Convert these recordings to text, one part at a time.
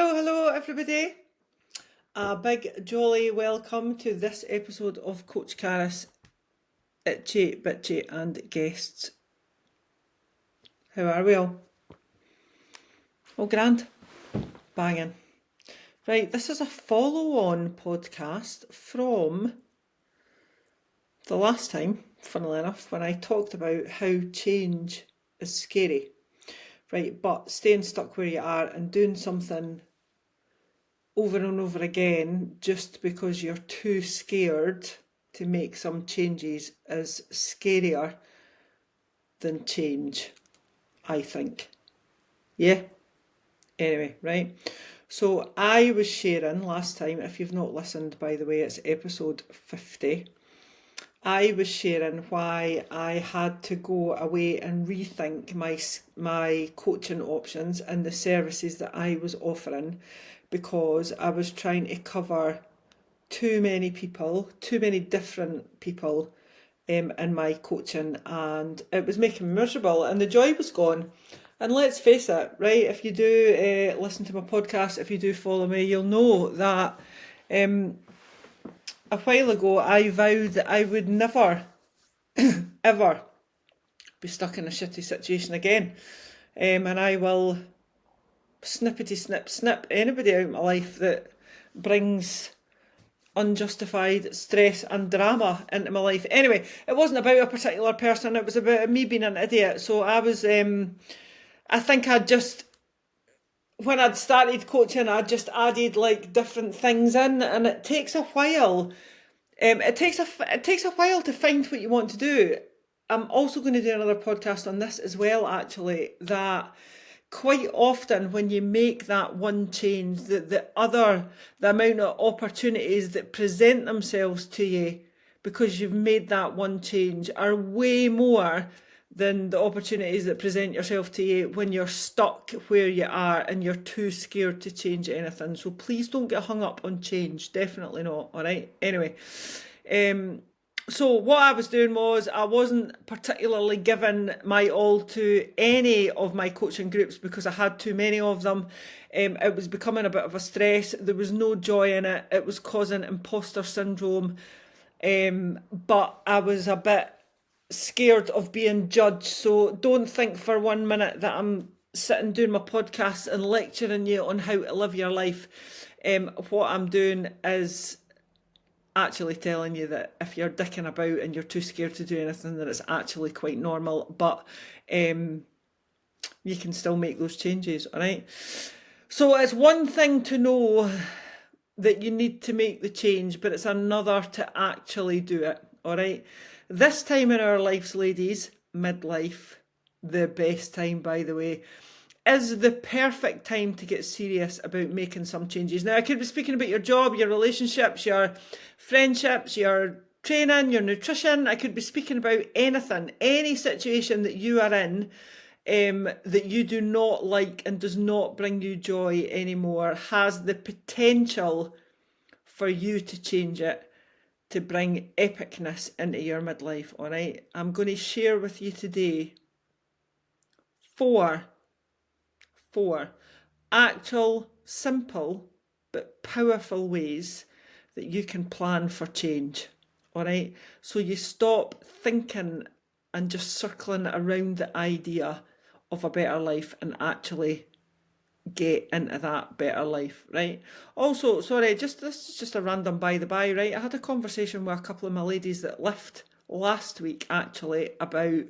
Hello everybody. A big jolly welcome to this episode of Coach Caris, Itchy, Bitchy and guests. How are we all? All grand? Banging. Right, this is a follow-on podcast from the last time, funnily enough, when I talked about how change is scary. Right, but staying stuck where you are and doing something over and over again just because you're too scared to make some changes is scarier than change, I think. Yeah? Anyway, right? So I was sharing last time, if you've not listened, by the way, it's episode 50. I was sharing why I had to go away and rethink my coaching options and the services that I was offering, because I was trying to cover too many people, too many different people in my coaching, and it was making me miserable and the joy was gone. And let's face it, right, if you do listen to my podcast, if you do follow me, you'll know that a while ago I vowed that I would never, ever be stuck in a shitty situation again. And I will snippety snip anybody out of my life that brings unjustified stress and drama into my life. Anyway, it wasn't about a particular person, it was about me being an idiot. So I was, I think when I'd started coaching, I just added like different things in, and it takes a while. It takes a while to find what you want to do. I'm also going to do another podcast on this as well, actually, that quite often when you make that one change, the amount of opportunities that present themselves to you because you've made that one change are way more than the opportunities that present yourself to you when you're stuck where you are and you're too scared to change anything. So please don't get hung up on change. Definitely not. All right. Anyway, so what I was doing was I wasn't particularly giving my all to any of my coaching groups because I had too many of them. It was becoming a bit of a stress. There was no joy in it. It was causing imposter syndrome. But I was a bit scared of being judged. So don't think for 1 minute that I'm sitting doing my podcast and lecturing you on how to live your life. What I'm doing is actually telling you that if you're dicking about and you're too scared to do anything, that it's actually quite normal, but you can still make those changes. All right, so it's one thing to know that you need to make the change, but it's another to actually do it. All right, this time in our lives, ladies, midlife, the best time, by the way, is the perfect time to get serious about making some changes. Now, I could be speaking about your job, your relationships, your friendships, your training, your nutrition. I could be speaking about anything, any situation that you are in that you do not like and does not bring you joy anymore, has the potential for you to change it, to bring epicness into your midlife. All right, I'm going to share with you today four actual, simple, but powerful ways that you can plan for change. All right. So you stop thinking and just circling around the idea of a better life and actually get into that better life, right? Also, sorry, this is just a random by the by, right? I had a conversation with a couple of my ladies that left last week actually about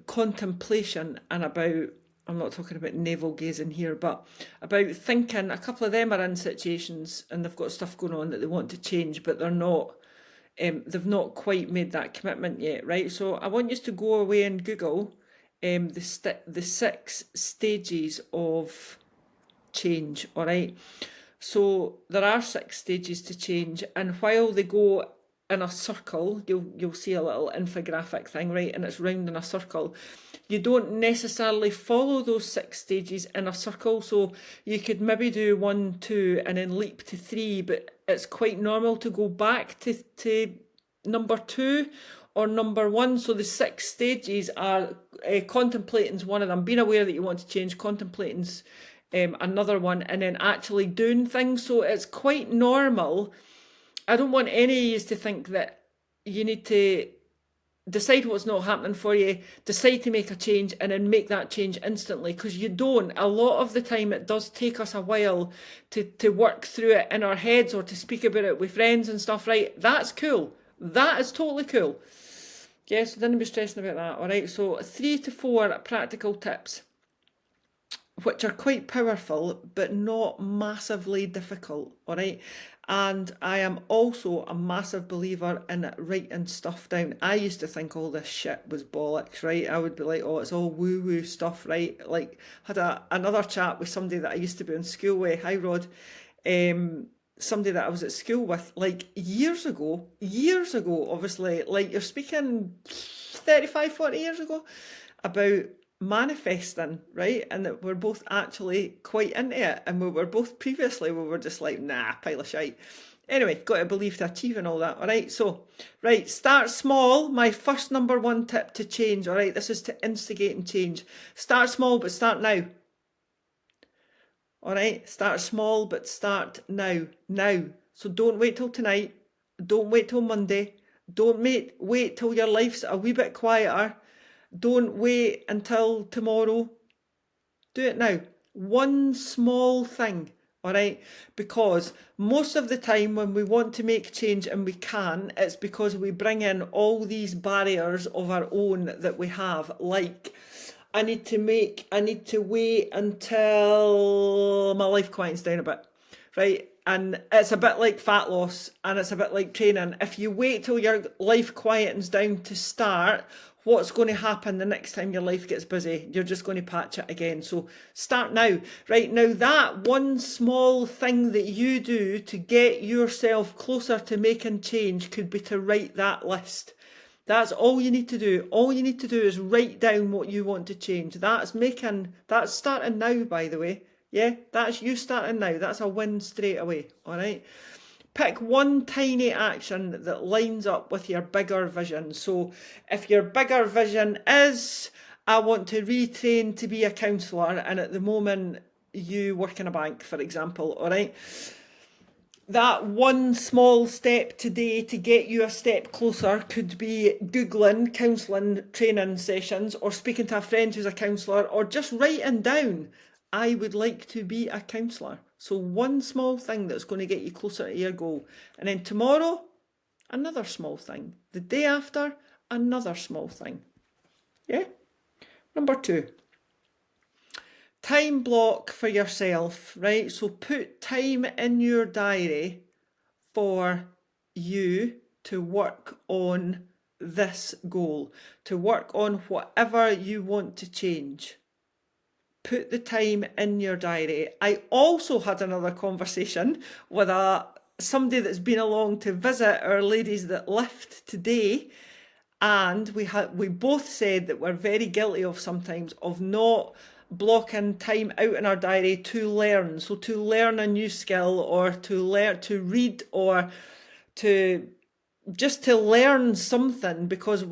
contemplation and about, I'm not talking about navel gazing here, but about thinking. A couple of them are in situations and they've got stuff going on that they want to change, but they're not, they've not quite made that commitment yet, right? So I want you to go away and Google the 6 stages of change, all right? So there are 6 stages to change, and while they go in a circle, you'll see a little infographic thing, right? And it's round in a circle. You don't necessarily follow those 6 stages in a circle. So you could maybe do 1, 2, and then leap to 3, but it's quite normal to go back to number 2 or number 1. So the 6 stages are contemplating's one of them. Being aware that you want to change, contemplating's another one, and then actually doing things. So it's quite normal. I don't want any of you to think that you need to decide what's not happening for you, decide to make a change, and then make that change instantly, because you don't. A lot of the time it does take us a while to work through it in our heads or to speak about it with friends and stuff, right? That's cool. That is totally cool. Yeah, so don't be stressing about that, alright? So 3 to 4 practical tips, which are quite powerful, but not massively difficult, alright? And I am also a massive believer in writing stuff down. I used to think all this shit was bollocks, right? I would be like, oh, it's all woo-woo stuff, right? Like, had another chat with somebody that I used to be in school with, hi Rod, somebody that I was at school with, like, years ago, obviously, like, you're speaking 35, 40 years ago, about manifesting, right? And that we're both actually quite into it. And we were both previously, we were just like, nah, pile of shite. Anyway, got to believe to achieve and all that, all right? So, right, start small. My first number one tip to change, all right? This is to instigate and change. Start small, but start now. All right, start small, but start now. Now. So don't wait till tonight. Don't wait till Monday. Don't wait till your life's a wee bit quieter. Don't wait until tomorrow. Do it now. One small thing, all right? Because most of the time when we want to make change and we can, it's because we bring in all these barriers of our own that we have, like, I need to wait until my life quiets down a bit, right? And it's a bit like fat loss, and it's a bit like training. If you wait till your life quietens down to start, what's going to happen the next time your life gets busy? You're just going to patch it again. So start now. Right now, that one small thing that you do to get yourself closer to making change could be to write that list. That's all you need to do. All you need to do is write down what you want to change. That's starting now, by the way. Yeah, that's you starting now. That's a win straight away, all right? Pick one tiny action that lines up with your bigger vision. So if your bigger vision is, I want to retrain to be a counsellor, and at the moment you work in a bank, for example, all right? That one small step today to get you a step closer could be Googling counselling training sessions, or speaking to a friend who's a counsellor, or just writing down, I would like to be a counsellor. So one small thing that's going to get you closer to your goal. And then tomorrow, another small thing. The day after, another small thing. Yeah? Number 2. Time block for yourself, right? So put time in your diary for you to work on this goal, to work on whatever you want to change. Put the time in your diary. I also had another conversation with somebody that's been along to visit our ladies that lift today, and we both said that we're very guilty of sometimes of not blocking time out in our diary to learn. So to learn a new skill, or to learn to read, or to just to learn something, because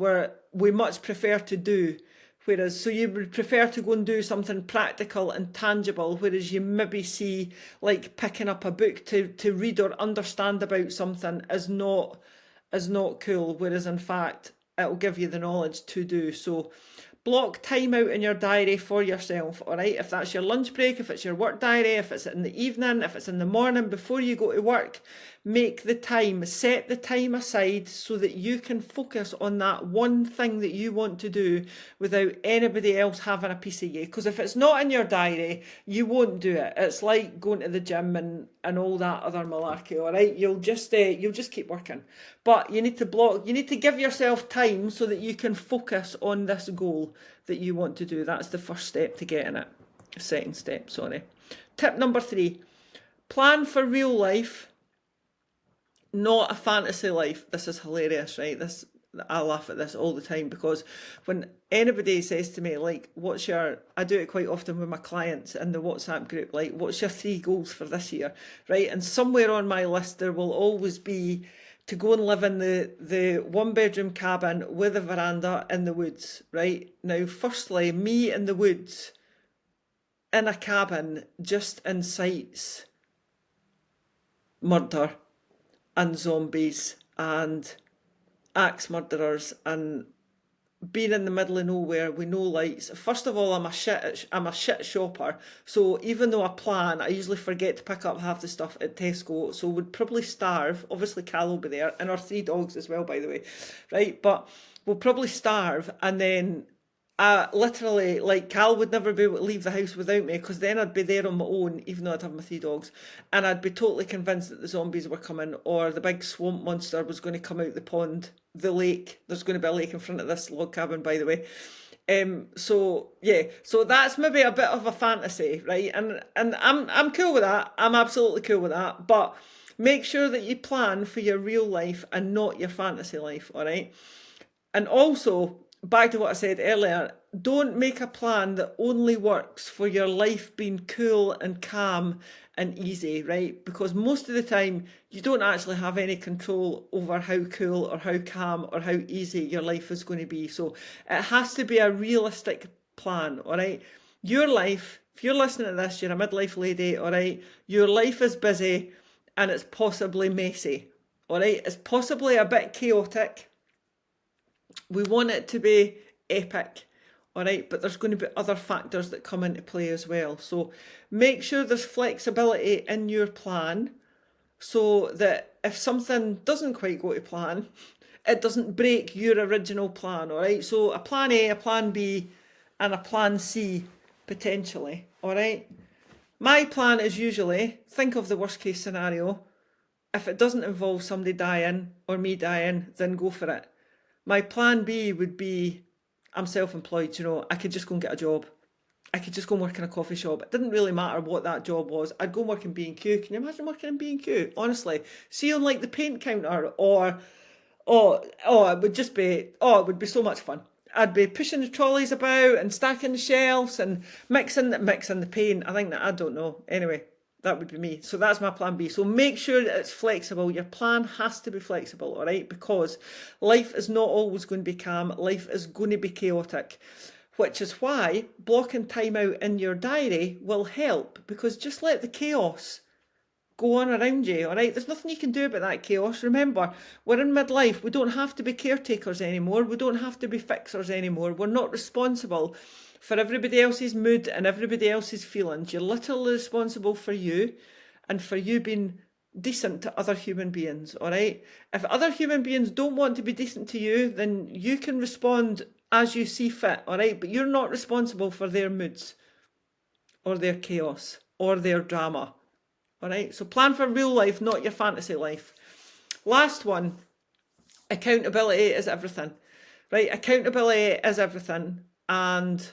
we much prefer to do. Whereas, so you would prefer to go and do something practical and tangible, whereas you maybe see like picking up a book to read or understand about something is not cool, whereas in fact it'll give you the knowledge to do. So block time out in your diary for yourself, all right? If that's your lunch break, if it's your work diary, if it's in the evening, if it's in the morning before you go to work, make the time, set the time aside so that you can focus on that one thing that you want to do without anybody else having a piece of you. Because if it's not in your diary, you won't do it. It's like going to the gym and all that other malarkey, all right? You'll just keep working. But you need to give yourself time so that you can focus on this goal that you want to do. That's the first step to getting it. Second step, sorry. Tip number 3, plan for real life, not a fantasy life. This is hilarious, right? I laugh at this all the time, because when anybody says to me, like, I do it quite often with my clients in the WhatsApp group, like, what's your 3 goals for this year, right? And somewhere on my list there will always be to go and live in the 1-bedroom cabin with a veranda in the woods, right? Now, firstly, me in the woods, in a cabin just incites murder and zombies and axe murderers and being in the middle of nowhere with no lights. First of all, I'm a shit shopper. So even though I plan, I usually forget to pick up half the stuff at Tesco. So would probably starve. Obviously, Cal will be there, and our 3 dogs as well, by the way, right? But we'll probably starve, and then literally, like, Cal would never be able to leave the house without me because then I'd be there on my own, even though I'd have my 3 dogs, and I'd be totally convinced that the zombies were coming or the big swamp monster was going to come out the pond, the lake. There's going to be a lake in front of this log cabin, by the way. So yeah, so that's maybe a bit of a fantasy, right? And I'm cool with that. I'm absolutely cool with that. But make sure that you plan for your real life and not your fantasy life, all right? And also, back to what I said earlier, don't make a plan that only works for your life being cool and calm and easy, right? Because most of the time, you don't actually have any control over how cool or how calm or how easy your life is going to be. So it has to be a realistic plan, all right? Your life, if you're listening to this, you're a midlife lady, all right? Your life is busy and it's possibly messy, all right? It's possibly a bit chaotic. We want it to be epic, all right, but there's going to be other factors that come into play as well. So make sure there's flexibility in your plan so that if something doesn't quite go to plan, it doesn't break your original plan, all right? So a plan A, a plan B, and a plan C potentially, all right? My plan is usually think of the worst case scenario. If it doesn't involve somebody dying or me dying, then go for it. My plan B would be I'm self-employed, I could just go and get a job. I could just go and work in a coffee shop. It didn't really matter what that job was. I'd go and work in B&Q. Can you imagine working in B&Q? Honestly. See on like the paint counter or it would just be it would be so much fun. I'd be pushing the trolleys about and stacking the shelves and mixing the paint. I don't know. Anyway, that would be me. So that's my plan B. So make sure that it's flexible. Your plan has to be flexible, all right? Because life is not always going to be calm. Life is going to be chaotic, which is why blocking time out in your diary will help, because just let the chaos go on around you, all right? There's nothing you can do about that chaos. Remember, we're in midlife. We don't have to be caretakers anymore. We don't have to be fixers anymore. We're not responsible for everybody else's mood and everybody else's feelings. You're literally responsible for you and for you being decent to other human beings, all right? If other human beings don't want to be decent to you, then you can respond as you see fit, all right? But you're not responsible for their moods or their chaos or their drama. All right, so plan for real life, not your fantasy life. Last one, accountability is everything. Right, accountability is everything. And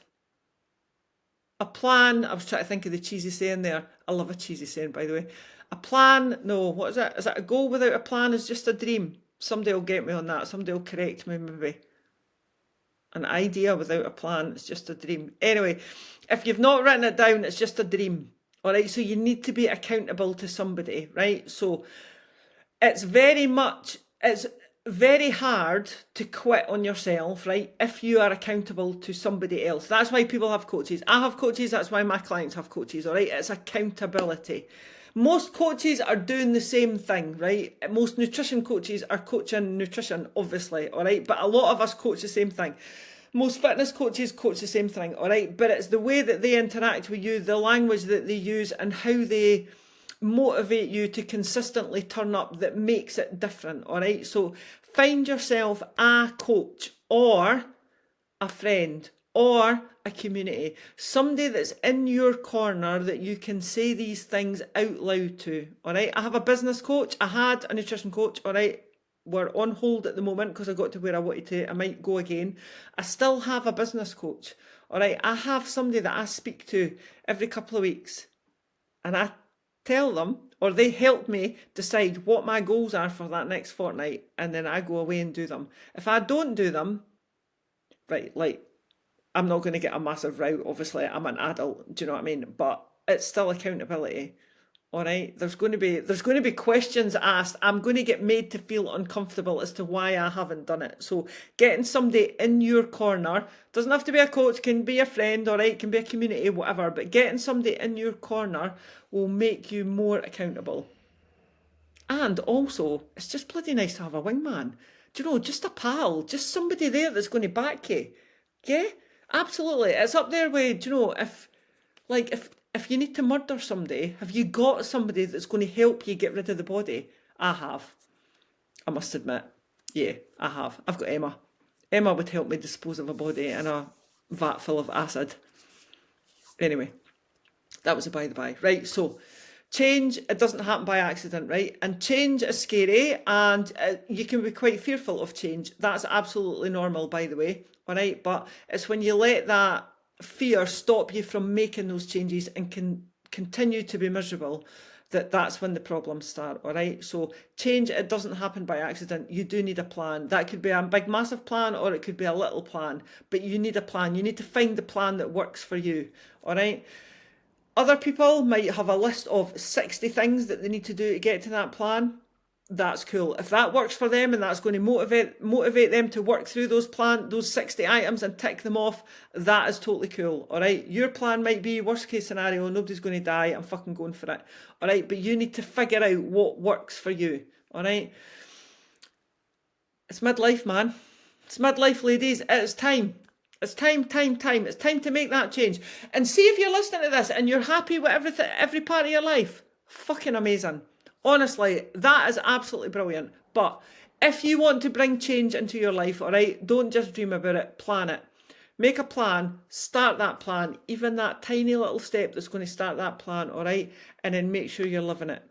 a plan, I was trying to think of the cheesy saying there. I love a cheesy saying, by the way. A plan, no, what is it? Is it a goal without a plan is just a dream? Somebody will get me on that. Somebody will correct me, maybe. An idea without a plan is just a dream. Anyway, if you've not written it down, it's just a dream. All right, so you need to be accountable to somebody, right? So it's very hard to quit on yourself, right? If you are accountable to somebody else. That's why people have coaches. I have coaches, that's why my clients have coaches, all right? It's accountability. Most coaches are doing the same thing, right? Most nutrition coaches are coaching nutrition, obviously, all right? But a lot of us coach the same thing. Most fitness coaches coach the same thing, all right? But it's the way that they interact with you, the language that they use, and how they motivate you to consistently turn up that makes it different, all right? So find yourself a coach or a friend or a community, somebody that's in your corner that you can say these things out loud to, all right? I have a business coach. I had a nutrition coach, all right? We're on hold at the moment because I got to where I wanted to. I might go again. I still have a business coach, all right? I have somebody that I speak to every couple of weeks, and I tell them, or they help me decide what my goals are for that next fortnight, and then I go away and do them. If I don't do them, right, like, I'm not going to get a massive row, obviously. I'm an adult, do you know what I mean? But it's still accountability, All right, there's going to be questions asked. I'm going to get made to feel uncomfortable as to why I haven't done it. So getting somebody in your corner, doesn't have to be a coach, can be a friend, all right, can be a community, whatever, but getting somebody in your corner will make you more accountable. And also, it's just bloody nice to have a wingman. Do you know, just a pal, just somebody there that's going to back you. Yeah, absolutely. It's up there with, do you know, if you need to murder somebody, have you got somebody that's going to help you get rid of the body? I have. I must admit. Yeah, I have. I've got Emma. Emma would help me dispose of a body in a vat full of acid. Anyway, that was a by the by. Right, so change, it doesn't happen by accident, right? And change is scary, and you can be quite fearful of change. That's absolutely normal, by the way, all right? But it's when you let that fear stop you from making those changes and can continue to be miserable, that's when the problems start, all right? So change, it doesn't happen by accident. You do need a plan. That could be a big massive plan, or it could be a little plan, but you need a plan. You need to find the plan that works for you, all right? Other people might have a list of 60 things that they need to do to get to that plan. That's cool. If that works for them and that's going to motivate them to work through those 60 items and tick them off, that is totally cool. All right. Your plan might be worst case scenario, nobody's going to die. I'm fucking going for it. All right. But you need to figure out what works for you. All right. It's midlife, man. It's midlife, ladies. It's time. It's time. It's time to make that change. And see if you're listening to this and you're happy with everything, every part of your life. Fucking amazing. Honestly, that is absolutely brilliant. But if you want to bring change into your life, all right, don't just dream about it, plan it. Make a plan, start that plan, even that tiny little step that's going to start that plan, all right, and then make sure you're living it.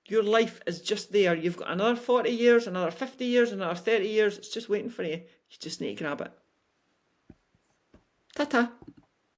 Your life is just there. You've got another 40 years, another 50 years, another 30 years. It's just waiting for you. You just need to grab it. Ta-ta.